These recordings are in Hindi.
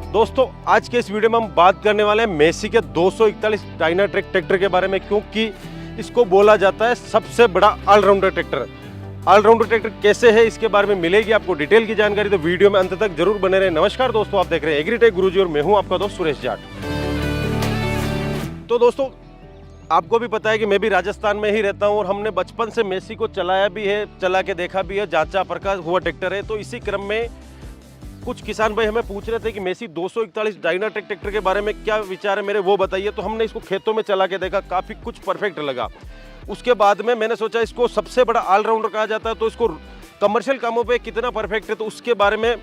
दोस्तों आज के इस वीडियो में हम बात करने वाले हैं मेसी के 241 डायनाट्रेक ट्रैक्टर के बारे में, क्योंकि इसको बोला जाता है सबसे बड़ा ऑलराउंडर ट्रैक्टर। ऑलराउंडर ट्रैक्टर कैसे है इसके बारे में मिलेगी आपको डिटेल की जानकारी, तो वीडियो में अंत तक जरूर बने रहे। नमस्कार दोस्तों, आप देख रहे हैं एग्रीटेक गुरुजी और मैं हूं आपका दोस्त सुरेश जाट। तो दोस्तों आपको भी पता है कि मैं भी राजस्थान में ही रहता हूं और हमने बचपन से मेसी को चलाया भी है, चला के देखा भी है, जांचा परखा हुआ ट्रैक्टर है। तो इसी क्रम में कुछ किसान भाई हमें पूछ रहे थे कि मेसी 241 डायनाट्रेक ट्रैक्टर के बारे में क्या विचार है मेरे, वो बताइए। तो हमने इसको खेतों में चला के देखा, काफ़ी कुछ परफेक्ट लगा। उसके बाद में मैंने सोचा इसको सबसे बड़ा ऑलराउंडर कहा जाता है, तो इसको कमर्शियल कामों पे कितना परफेक्ट है, तो उसके बारे में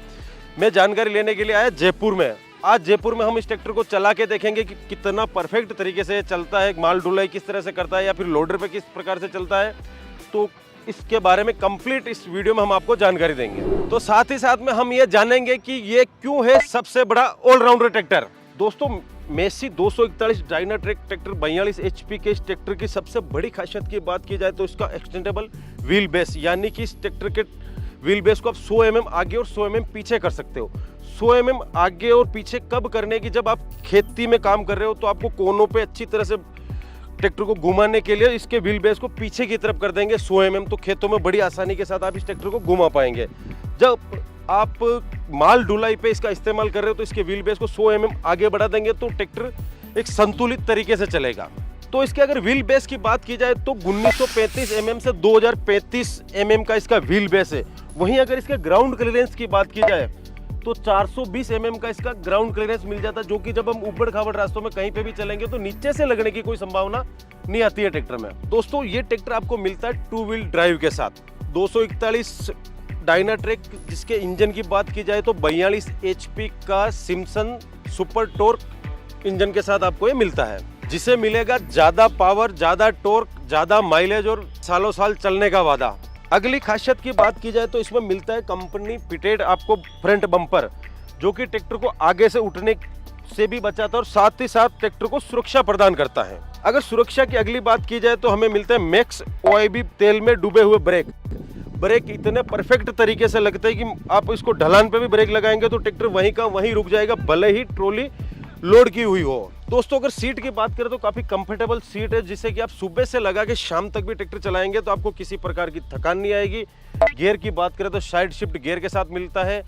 मैं जानकारी लेने के लिए आया जयपुर में। आज जयपुर में हम इस ट्रैक्टर को चला के देखेंगे कि कितना परफेक्ट तरीके से चलता है, माल ढुलाई किस तरह से करता है या फिर लोडर पे किस प्रकार से चलता है। तो इसके बारे में कंप्लीट इस वीडियो में हम आपको जानकारी देंगे। तो साथ ही साथ में हम ये जानेंगे कि ये क्यों है सबसे बड़ा ऑलराउंडर ट्रैक्टर। दोस्तों मेसी 241 डायनाट्रेक ट्रैक्टर 42 HP के इस ट्रैक्टर की सबसे बड़ी खासियत की बात की जाए तो इसका एक्सटेंडेबल व्हील बेस, यानी कि इस ट्रैक्टर के व्हील बेस को आप 100 mm आगे और 100 mm पीछे कर सकते हो। 100 mm आगे और पीछे कब करने की, जब आप खेती में काम कर रहे हो तो आपको कोनों पे अच्छी तरह से ट्रैक्टर को घुमाने के लिए इसके व्हील बेस को पीछे की तरफ कर देंगे 100 mm, तो खेतों में बड़ी आसानी के साथ आप इस ट्रैक्टर को घुमा पाएंगे। जब आप माल ढुलाई पे इसका इस्तेमाल कर रहे हो तो इसके व्हील बेस को 100 mm आगे बढ़ा देंगे तो ट्रैक्टर एक संतुलित तरीके से चलेगा। तो इसके अगर व्हील बेस की बात की जाए तो 1935 mm से 2035 mm का इसका व्हील बेस है। वहीं अगर इसके ग्राउंड क्लियरेंस की बात की जाए तो 420 mm का इसका ग्राउंड क्लियरेंस मिल जाता है, जो कि जब हम ऊबड़ खाबड़ रास्तों में कहीं पे भी चलेंगे तो नीचे से लगने की कोई संभावना नहीं आती है ट्रैक्टर में। दोस्तों ये ट्रैक्टर आपको मिलता है 2 व्हील ड्राइव के साथ। 241 डायनाट्रेक जिसके इंजन की बात की जाए तो 42 HP का सिम्पसन सुपर टॉर्क इंजन के साथ आपको ये मिलता है, जिसे मिलेगा ज्यादा पावर, ज्यादा टॉर्क, ज्यादा माइलेज और सालों साल चलने का वादा। अगली खासियत की बात की जाए तो इसमें मिलता है कंपनी फिटेड आपको फ्रंट बम्पर, जो कि ट्रैक्टर को आगे से उठने से भी बचाता है और साथ ही साथ ट्रैक्टर को सुरक्षा प्रदान करता है। अगर सुरक्षा की अगली बात की जाए तो हमें मिलता है मैक्स OIB तेल में डूबे हुए ब्रेक। ब्रेक इतने परफेक्ट तरीके से लगते हैं कि आप इसको ढलान पे भी ब्रेक लगाएंगे तो ट्रैक्टर वहीं का वहीं रुक जाएगा, भले ही ट्रॉली लोड की हुई हो। दोस्तों अगर सीट की बात करें तो काफी कंफर्टेबल सीट है, जिससे कि आप सुबह से लगा के शाम तक भी ट्रैक्टर चलाएंगे तो आपको किसी प्रकार की थकान नहीं आएगी। गियर की बात करें तो साइड शिफ्ट गियर के साथ मिलता है,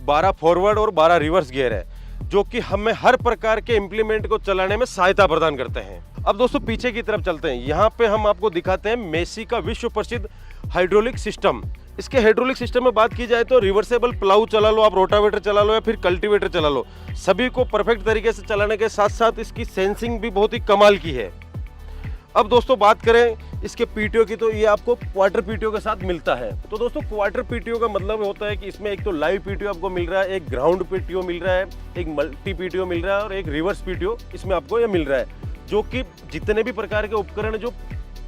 12 फॉरवर्ड और 12 रिवर्स गियर है, जो कि हमें हर प्रकार के इंप्लीमेंट को चलाने में सहायता प्रदान करते हैं। अब दोस्तों पीछे की तरफ चलते हैं। यहाँ पे हम आपको दिखाते हैं मेसी का विश्व प्रसिद्ध हाइड्रोलिक सिस्टम। इसके हाइड्रोलिक सिस्टम में बात की जाए तो रिवर्सेबल प्लाऊ चला लो, आप रोटावेटर चला लो या फिर कल्टीवेटर चला लो, सभी को परफेक्ट तरीके से चलाने के साथ साथ इसकी सेंसिंग भी बहुत ही कमाल की है। अब दोस्तों बात करें इसके PTO की, तो ये आपको क्वार्टर PTO के साथ मिलता है। तो दोस्तों क्वार्टर PTO का मतलब होता है कि इसमें एक तो लाइव PTO आपको मिल रहा है, एक ग्राउंड PTO मिल रहा है, एक मल्टी PTO मिल रहा है और एक रिवर्स PTO इसमें आपको ये मिल रहा है, जो कि जितने भी प्रकार के उपकरण जो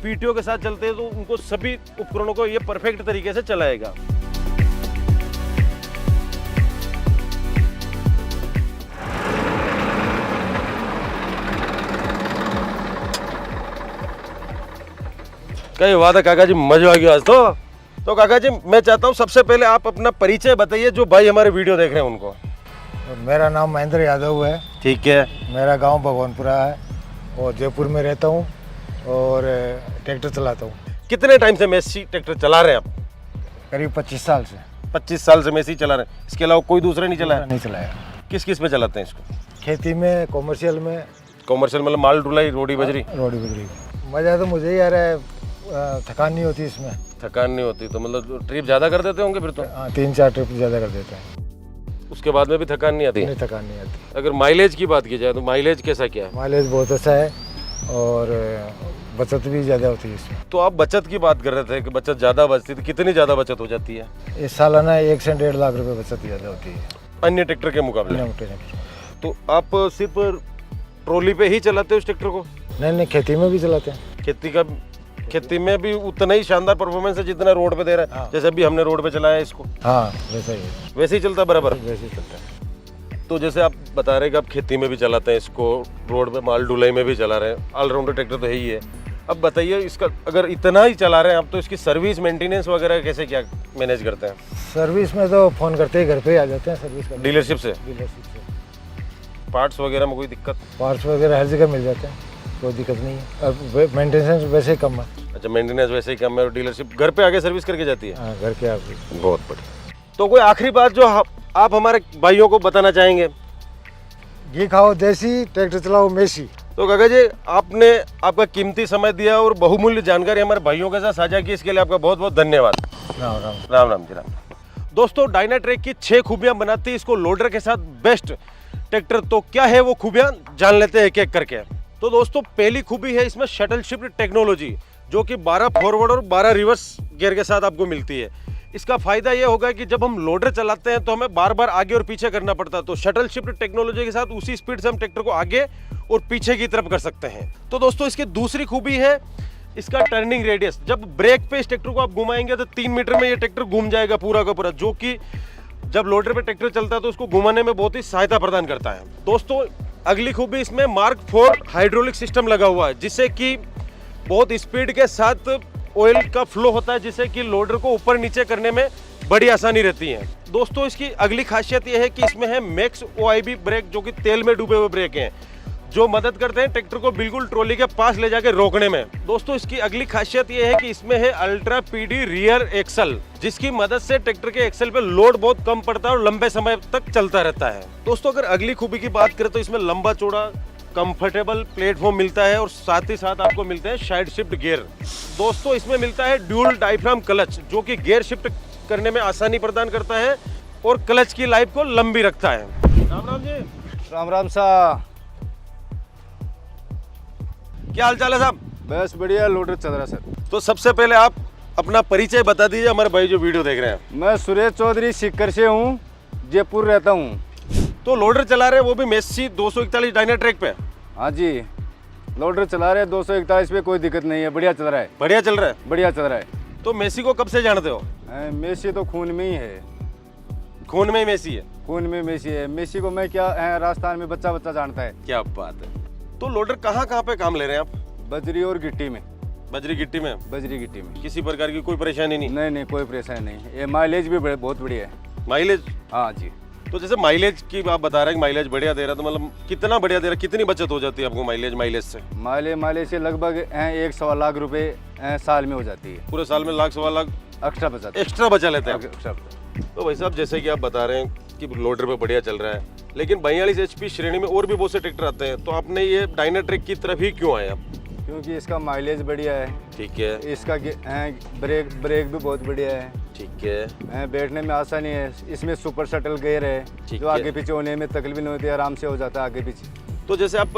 PTO के साथ चलते हैं तो उनको सभी उपकरणों को ये परफेक्ट तरीके से चलाएगा। कई वादा काका जी, मजा आ गया आज तो काका जी मैं चाहता हूँ सबसे पहले आप अपना परिचय बताइए, जो भाई हमारे वीडियो देख रहे हैं उनको। मेरा नाम महेंद्र यादव है। ठीक है। मेरा गांव भगवानपुरा है और जयपुर में रहता हूँ और ट्रैक्टर चलाता हूँ। कितने टाइम से मेसी ट्रैक्टर चला रहे हैं आप? करीब 25 साल से। 25 साल से मेसी चला रहे हैं, इसके अलावा कोई दूसरा नहीं चलाया? नहीं चलाया। किस किस पे चलाते हैं इसको? खेती में, कॉमर्शियल में। कॉमर्शियल मतलब माल ढुलाई, रोडी बजरी? रोडी बजरी। मज़ा तो मुझे ही आ रहा है, थकान नहीं होती इसमें। थकान नहीं होती तो मतलब ट्रिप ज़्यादा कर देते होंगे फिर तो? हाँ 3-4 ट्रिप ज़्यादा कर देते हैं। उसके बाद में भी थकान नहीं आती? नहीं, थकान नहीं आती। अगर माइलेज की बात की जाए तो माइलेज कैसा क्या है? माइलेज बहुत अच्छा है और बचत भी ज़्यादा होती है इसमें। तो आप बचत की बात कर रहे थे कि बचत ज़्यादा बचती, तो कितनी ज़्यादा बचत हो जाती है? इस सालाना 1 से 1.5 लाख रुपए बचत ज़्यादा होती है अन्य ट्रैक्टर के मुकाबले। तो आप सिर्फ ट्रॉली पे ही चलाते हो उस ट्रैक्टर को? नहीं, खेती में भी चलाते हैं। खेती का खेती में भी उतना ही शानदार परफॉर्मेंस है जितना रोड पे दे रहा है। हाँ। जैसे अभी हमने रोड पे चलाया इसको, हाँ वैसा ही है, वैसे ही चलता है बराबर। वैसे ही चलता है। तो जैसे आप बता रहे हैं कि आप खेती में भी चलाते हैं इसको, रोड पे माल ढुलाई में भी चला रहे हैं, ऑलराउंडर ट्रैक्टर तो है ही है। अब बताइए इसका अगर इतना ही चला रहे हैं आप तो इसकी सर्विस मेंटेनेंस वगैरह कैसे क्या मैनेज करते हैं? सर्विस में तो फ़ोन करते ही घर पे ही आ जाते हैं सर्विस करने, डीलरशिप से? डीलरशिप से। पार्ट्स वगैरह में कोई दिक्कत? पार्ट्स वगैरह हर जगह मिल जाते हैं, कोई दिक्कत नहीं है। अब मेंटेनेंस वैसे ही कम है। अच्छा, मेंटेनेंस वैसे ही कम है और डीलरशिप घर पे आके सर्विस करके जाती है? हाँ घर के आगे। बहुत बढ़िया। तो कोई आखिरी बात जो आप हमारे भाइयों को बताना चाहेंगे? घी खाओ देसी, ट्रैक्टर चलाओ मेसी। तो काका जी, आपने आपका कीमती समय दिया और बहुमूल्य जानकारी हमारे भाइयों के साथ साझा की, इसके लिए आपका बहुत बहुत धन्यवाद। राम राम। राम राम जी, राम। दोस्तों, डायनाट्रेक की 6 खूबियां बनाती है इसको लोडर के साथ बेस्ट ट्रैक्टर। तो क्या है वो खूबियां, जान लेते हैं एक एक करके। तो दोस्तों, पहली खूबी है इसमें शटल शिफ्ट टेक्नोलॉजी, जो कि 12 फॉरवर्ड और 12 रिवर्स गियर के साथ आपको मिलती है। इसका फायदा ये होगा कि जब हम लोडर चलाते हैं तो हमें बार बार आगे और पीछे करना पड़ता है, तो शटल शिफ्ट टेक्नोलॉजी के साथ उसी स्पीड से हम ट्रैक्टर को आगे और पीछे की तरफ कर सकते हैं। तो दोस्तों, इसकी दूसरी खूबी है इसका टर्निंग रेडियस। जब ब्रेक पे इस ट्रैक्टर को आप घुमाएंगे तो 3 मीटर में ये ट्रैक्टर घूम जाएगा पूरा का पूरा, जो कि जब लोडर पे ट्रैक्टर चलता है तो उसको घुमाने में बहुत ही सहायता प्रदान करता है। दोस्तों, अगली खूबी इसमें मार्क 4 हाइड्रोलिक सिस्टम लगा हुआ है, जिससे कि बहुत स्पीड के साथ ऑयल का फ्लो होता है, जिससे कि लोडर को ऊपर नीचे करने में बड़ी आसानी रहती है। दोस्तों, इसकी अगली खासियत यह है कि इसमें है मैक्स OIB ब्रेक, जो कि तेल में डूबे हुए ब्रेक हैं, जो मदद करते हैं ट्रैक्टर को बिल्कुल ट्रॉली के पास ले जाके रोकने में। दोस्तों, इसकी अगली खासियत यह है कि इसमें है अल्ट्रा PD रियर एक्सल, जिसकी मदद से ट्रैक्टर के एक्सल पे लोड बहुत कम पड़ता है और लंबे समय तक चलता रहता है। दोस्तों, अगर अगली खूबी की बात करें तो इसमें लंबा चौड़ा कंफर्टेबल प्लेटफॉर्म मिलता है और साथ ही साथ आपको मिलते हैं साइड शिफ्ट गियर। दोस्तों, इसमें मिलता है ड्यूल डायफ्राम क्लच, जो कि गियर शिफ्ट करने में आसानी प्रदान करता है और क्लच की लाइफ को लंबी रखता है। राम राम जी। राम राम सा। क्या हाल चाल है साहब? बस बढ़िया, लोडर चल रहा सर। तो सबसे पहले आप अपना परिचय बता दीजिए हमारे भाई जो वीडियो देख रहे हैं। मैं सुरेश चौधरी सीकर से हूँ, जयपुर रहता हूँ। तो लोडर चला रहे हैं वो भी मेसी 241 डायनाट्रेक पे? हाँ जी, लोडर चला रहे 241 पे, कोई दिक्कत नहीं है, बढ़िया चल रहा है। बढ़िया चल रहा है? बढ़िया चल रहा है। तो मेसी को कब से जानते हो? मेसी तो खून में ही है। खून में ही मेसी है? खून में मेसी है। मेसी को मैं क्या राजस्थान में बच्चा बच्चा जानता है। क्या बात है। तो लोडर कहाँ कहाँ पे काम ले रहे हैं आप? बजरी और गिट्टी में। बजरी गिट्टी में? बजरी गिट्टी में किसी प्रकार की कोई परेशानी नहीं? नहीं, कोई परेशानी नहीं। ये माइलेज भी बहुत बढ़िया है। माइलेज? हाँ जी। तो जैसे माइलेज की आप बता रहे हैं कि माइलेज बढ़िया दे रहा है, तो मतलब कितना बढ़िया दे रहा है, कितनी बचत हो जाती है आपको माइलेज से? माइलेज से लगभग 1.25 लाख रुपए साल में हो जाती है। पूरे साल में लाख सवा लाख एक्स्ट्रा बचा एक्स्ट्रा बचा लेते हैं? एक्स्ट्रा। तो भाई साहब, जैसे कि आप बता रहे हैं कि लोडर पे बढ़िया चल रहा है, लेकिन 42 HP श्रेणी में और भी बहुत से ट्रैक्टर आते हैं, तो आपने ये डायनाट्रेक की तरफ ही क्यों आए आप? क्योंकि इसका माइलेज बढ़िया है। ठीक है। इसका ब्रेक भी बहुत बढ़िया है। ठीक है। बैठने में आसानी है। इसमें सुपर शटल गियर है, जो आगे पीछे होने में तकलीफ नहीं होती, आराम से हो जाता है आगे पीछे। तो जैसे आप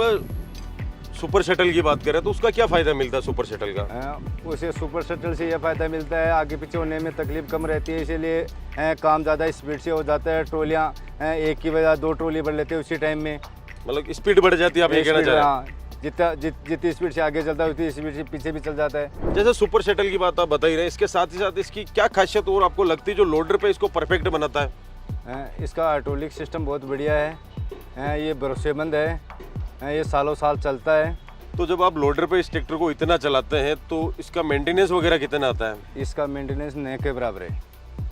सुपर शटल की बात करें तो उसका क्या फायदा मिलता है सुपर शटल का? उसे सुपर शटल से यह फायदा मिलता है, आगे पीछे होने में तकलीफ कम रहती है, इसीलिए काम ज़्यादा स्पीड से हो जाता है। ट्रोलियाँ एक की बजाय 2 ट्रोली बढ़ लेते हैं उसी टाइम में, मतलब स्पीड बढ़ जाती है, आप ये कहना चाह रहे हैं? हाँ, जितनी स्पीड से आगे चलता है उतनी स्पीड से पीछे भी चल जाता है। जैसे सुपर शटल की बात आप बता ही रहे हैं, इसके साथ ही साथ इसकी क्या खासियत और आपको लगती है जो लोडर पे इसको परफेक्ट बनाता है? इसका हाइड्रोलिक सिस्टम बहुत बढ़िया है। ये भरोसेमंद है। ये सालों साल चलता है। तो जब आप लोडर पे इस ट्रैक्टर को इतना चलाते हैं तो इसका मेंटेनेंस वगैरह कितना आता है? इसका मेंटेनेंस नए के बराबर है।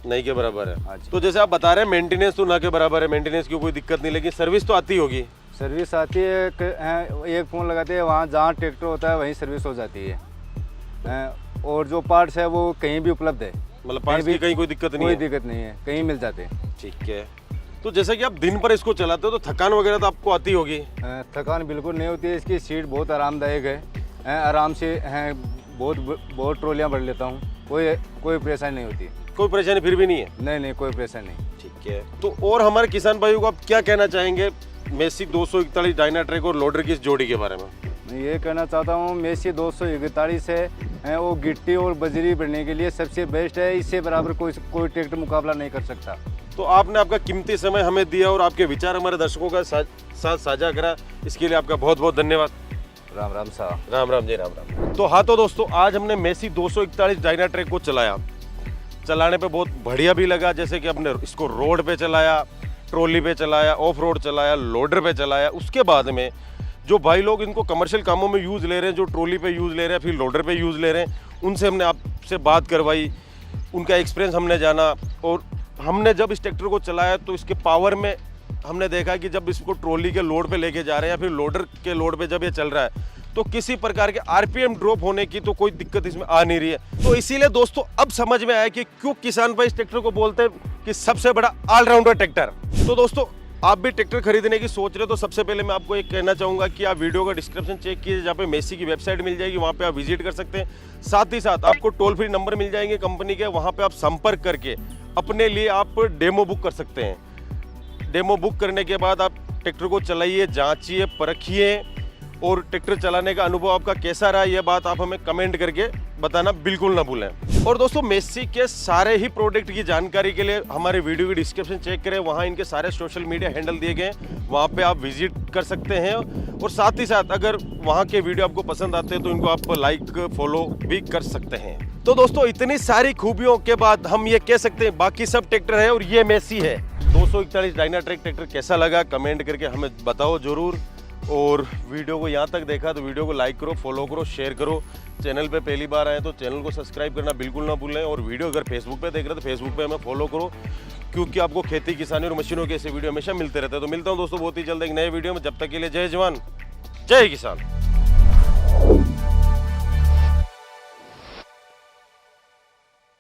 नहीं के बराबर है? हाँ जी। तो जैसे आप बता रहे हैं मेंटेनेंस तो ना के बराबर है, मेंटेनेंस की कोई दिक्कत नहीं, लेकिन सर्विस तो आती होगी? सर्विस आती है। एक फ़ोन लगाते हैं, वहाँ जहाँ ट्रैक्टर होता है वहीं सर्विस हो जाती है। और जो पार्ट्स है वो कहीं भी उपलब्ध है। मतलब पार्ट्स की कहीं कोई दिक्कत नहीं कोई है? दिक्कत नहीं है, कहीं मिल जाते हैं। ठीक है। तो जैसे कि आप दिन पर इसको चलाते हो तो थकान वगैरह तो आपको आती होगी? थकान बिल्कुल नहीं होती है। इसकी सीट बहुत आरामदायक है। आराम से बहुत ट्रोलियाँ भर लेता हूँ, कोई परेशानी नहीं होती। कोई परेशानी फिर भी नहीं है? नहीं, कोई परेशानी नहीं। ठीक है। तो और हमारे किसान भाइयों को आप क्या कहना चाहेंगे मेसी 241 डायनाट्रेक और लोडर की इस जोड़ी के बारे में? मैं ये कहना चाहता हूँ, मेसी 241 है वो गिट्टी और बजरी भरने के लिए सबसे बेस्ट है। इससे बराबर कोई ट्रैक्टर मुकाबला नहीं कर सकता। तो आपने आपका कीमती समय हमें दिया और आपके विचार हमारे दर्शकों का साथ साझा करा, इसके लिए आपका बहुत बहुत धन्यवाद। राम राम साहब। राम राम जी, राम राम। तो हाँ, तो दोस्तों आज हमने मेसी 241 डायनाट्रैक को चलाने पे बहुत बढ़िया भी लगा। जैसे कि हमने इसको रोड पे चलाया, ट्रॉली पे चलाया, ऑफ रोड चलाया, लोडर पे चलाया। उसके बाद में जो भाई लोग इनको कमर्शियल कामों में यूज़ ले रहे हैं, जो ट्रॉली पे यूज़ ले रहे हैं, फिर लोडर पे यूज़ ले रहे हैं, उनसे हमने आपसे बात करवाई, उनका एक्सपीरियंस हमने जाना। और हमने जब इस ट्रैक्टर को चलाया तो इसके पावर में हमने देखा कि जब इसको ट्रॉली के लोड पे लेके जा रहे हैं या फिर लोडर के लोड पे जब ये चल रहा है तो किसी प्रकार के आरपीएम ड्रॉप होने की तो कोई दिक्कत इसमें आ नहीं रही है। तो इसीलिए दोस्तों अब समझ में आया कि क्यों किसान भाई इस ट्रैक्टर को बोलते हैं कि सबसे बड़ा ऑलराउंडर ट्रैक्टर। तो दोस्तों आप भी ट्रैक्टर खरीदने की सोच रहे हो तो सबसे पहले मैं आपको एक कहना चाहूँगा कि आप वीडियो का डिस्क्रिप्शन चेक कीजिए, जहाँ पे मेसी की वेबसाइट मिल जाएगी, वहाँ पे आप विजिट कर सकते हैं। साथ ही साथ आपको टोल फ्री नंबर मिल जाएंगे कंपनी के, वहाँ पे आप संपर्क करके अपने लिए आप डेमो बुक कर सकते हैं। डेमो बुक करने के बाद आप ट्रैक्टर को चलाइए, जांचिए, परखिए और ट्रैक्टर चलाने का अनुभव आपका कैसा रहा ये बात आप हमें कमेंट करके बताना बिल्कुल ना भूलें। और दोस्तों मेसी के सारे ही प्रोडक्ट की जानकारी के लिए हमारे वीडियो की डिस्क्रिप्शन चेक करें, वहाँ इनके सारे सोशल मीडिया हैंडल दिए गए, वहाँ पे आप विजिट कर सकते हैं। और साथ ही साथ अगर वहाँ के वीडियो आपको पसंद आते हैं तो इनको आप लाइक फॉलो भी कर सकते हैं। तो दोस्तों इतनी सारी खूबियों के बाद हम ये कह सकते हैं बाकी सब ट्रैक्टर है और ये मेसी है। 241 डायनाट्रैक ट्रैक्टर कैसा लगा कमेंट करके हमें बताओ जरूर। और वीडियो को यहाँ तक देखा तो वीडियो को लाइक करो, फॉलो करो, शेयर करो। चैनल पे पहली बार आए तो चैनल को सब्सक्राइब करना बिल्कुल ना भूलें। और वीडियो अगर फेसबुक पे देख रहे हो तो फेसबुक पे हमें फॉलो करो, क्योंकि आपको खेती किसानी और मशीनों के ऐसे वीडियो हमेशा मिलते रहते हैं। तो मिलता हूँ दोस्तों बहुत ही जल्द एक नए वीडियो में। जब तक के लिए जय जवान जय किसान।